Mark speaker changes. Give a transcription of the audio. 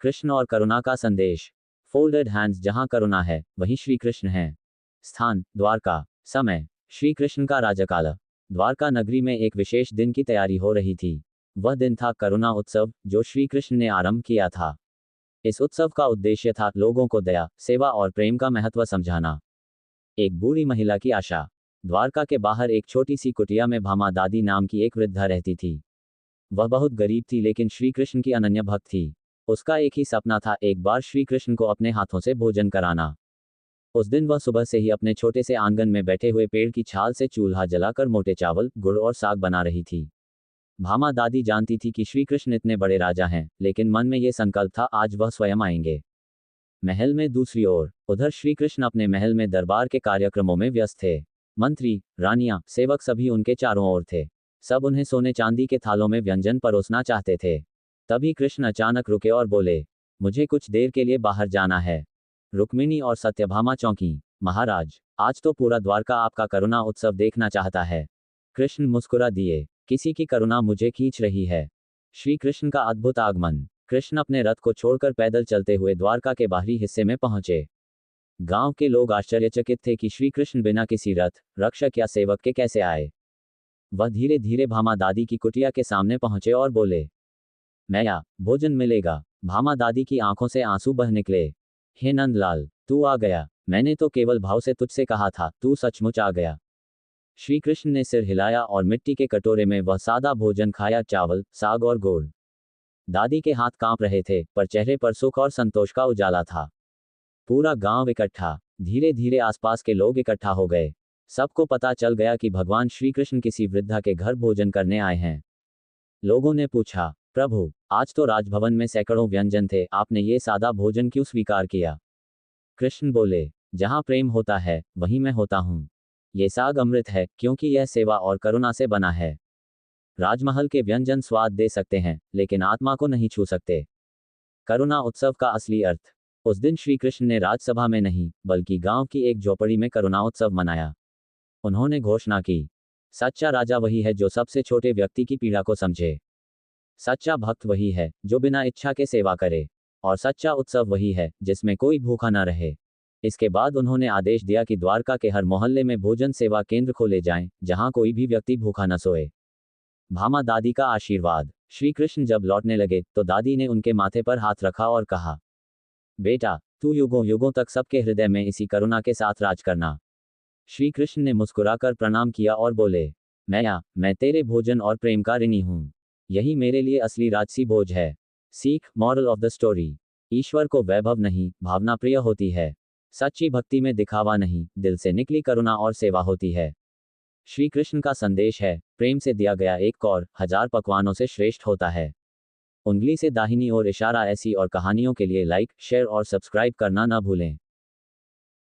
Speaker 1: कृष्ण और करुणा का संदेश। फोल्डेड हैंड्स, जहां करुणा है वहीं श्री कृष्ण हैं। स्थान द्वारका। समय श्री कृष्ण का राजकाल। द्वारका नगरी में एक विशेष दिन की तैयारी हो रही थी। वह दिन था करुणा उत्सव, जो श्री कृष्ण ने आरंभ किया था। इस उत्सव का उद्देश्य था लोगों को दया, सेवा और प्रेम का महत्व समझाना। एक बूढ़ी महिला की आशा। द्वारका के बाहर एक छोटी सी कुटिया में भामा दादी नाम की एक वृद्धा रहती थी। वह बहुत गरीब थी, लेकिन श्री कृष्ण की अनन्य भक्त थी। उसका एक ही सपना था, एक बार श्री कृष्ण को अपने हाथों से भोजन कराना। उस दिन वह सुबह से ही अपने छोटे से आंगन में बैठे हुए पेड़ की छाल से चूल्हा जलाकर मोटे चावल, गुड़ और साग बना रही थी। भामा दादी जानती थी कि श्री कृष्ण इतने बड़े राजा हैं, लेकिन मन में ये संकल्प था, आज वह स्वयं आएंगे। महल में दूसरी ओर, उधर श्री कृष्ण अपने महल में दरबार के कार्यक्रमों में व्यस्त थे। मंत्री, रानियां, सेवक सभी उनके चारों ओर थे। सब उन्हें सोने चांदी के थालों में व्यंजन परोसना चाहते थे। तभी कृष्ण अचानक रुके और बोले, मुझे कुछ देर के लिए बाहर जाना है। रुक्मिणी और सत्यभामा चौंकी। महाराज, आज तो पूरा द्वारका आपका करुणा उत्सव देखना चाहता है। कृष्ण मुस्कुरा दिए, किसी की करुणा मुझे खींच रही है। श्री कृष्ण का अद्भुत आगमन। कृष्ण अपने रथ को छोड़कर पैदल चलते हुए द्वारका के बाहरी हिस्से में पहुंचे। गांव के लोग आश्चर्यचकित थे कि श्री कृष्ण बिना किसी रथ, रक्षक या सेवक के कैसे आए। वह धीरे धीरे भामा दादी की कुटिया के सामने पहुंचे और बोले, मैया, भोजन मिलेगा। भामा दादी की आंखों से आंसू बह निकले। हे नंदलाल, तू आ गया। मैंने तो केवल भाव से तुझसे कहा था, तू सचमुच आ गया। श्री कृष्ण ने सिर हिलाया और मिट्टी के कटोरे में वह सादा भोजन खाया, चावल, साग और गुड़। दादी के हाथ कांप रहे थे, पर चेहरे पर सुख और संतोष का उजाला था। पूरा गांव इकट्ठा। धीरे धीरे आसपास के लोग इकट्ठा हो गए। सबको पता चल गया कि भगवान श्री कृष्ण किसी वृद्धा के घर भोजन करने आए हैं। लोगों ने पूछा, प्रभु, आज तो राजभवन में सैकड़ों व्यंजन थे, आपने ये सादा भोजन क्यों स्वीकार किया? कृष्ण बोले, जहां प्रेम होता है वहीं मैं होता हूं। ये साग अमृत है, क्योंकि यह सेवा और करुणा से बना है। राजमहल के व्यंजन स्वाद दे सकते हैं, लेकिन आत्मा को नहीं छू सकते। करुणा उत्सव का असली अर्थ। उस दिन श्री कृष्ण ने राजसभा में नहीं, बल्कि गांव की एक झोपड़ी में करुणा उत्सव मनाया। उन्होंने घोषणा की, सच्चा राजा वही है जो सबसे छोटे व्यक्ति की पीड़ा को समझे। सच्चा भक्त वही है जो बिना इच्छा के सेवा करे। और सच्चा उत्सव वही है जिसमें कोई भूखा न रहे। इसके बाद उन्होंने आदेश दिया कि द्वारका के हर मोहल्ले में भोजन सेवा केंद्र खोले जाएं, जहां कोई भी व्यक्ति भूखा न सोए। भामा दादी का आशीर्वाद। श्री कृष्ण जब लौटने लगे तो दादी ने उनके माथे पर हाथ रखा और कहा, बेटा, तू युगों युगों तक सबके हृदय में इसी करुणा के साथ राज करना। श्री कृष्ण ने मुस्कुराकर प्रणाम किया और बोले, मैं तेरे भोजन और प्रेम का ऋणी हूं। यही मेरे लिए असली राजसी भोज है। सीख, मॉरल ऑफ द स्टोरी। ईश्वर को वैभव नहीं, भावना प्रिय होती है। सच्ची भक्ति में दिखावा नहीं, दिल से निकली करुणा और सेवा होती है। श्री कृष्ण का संदेश है, प्रेम से दिया गया एक कौर 1000 पकवानों से श्रेष्ठ होता है। उंगली से दाहिनी ओर इशारा। ऐसी और कहानियों के लिए लाइक, शेयर और सब्सक्राइब करना न भूलें।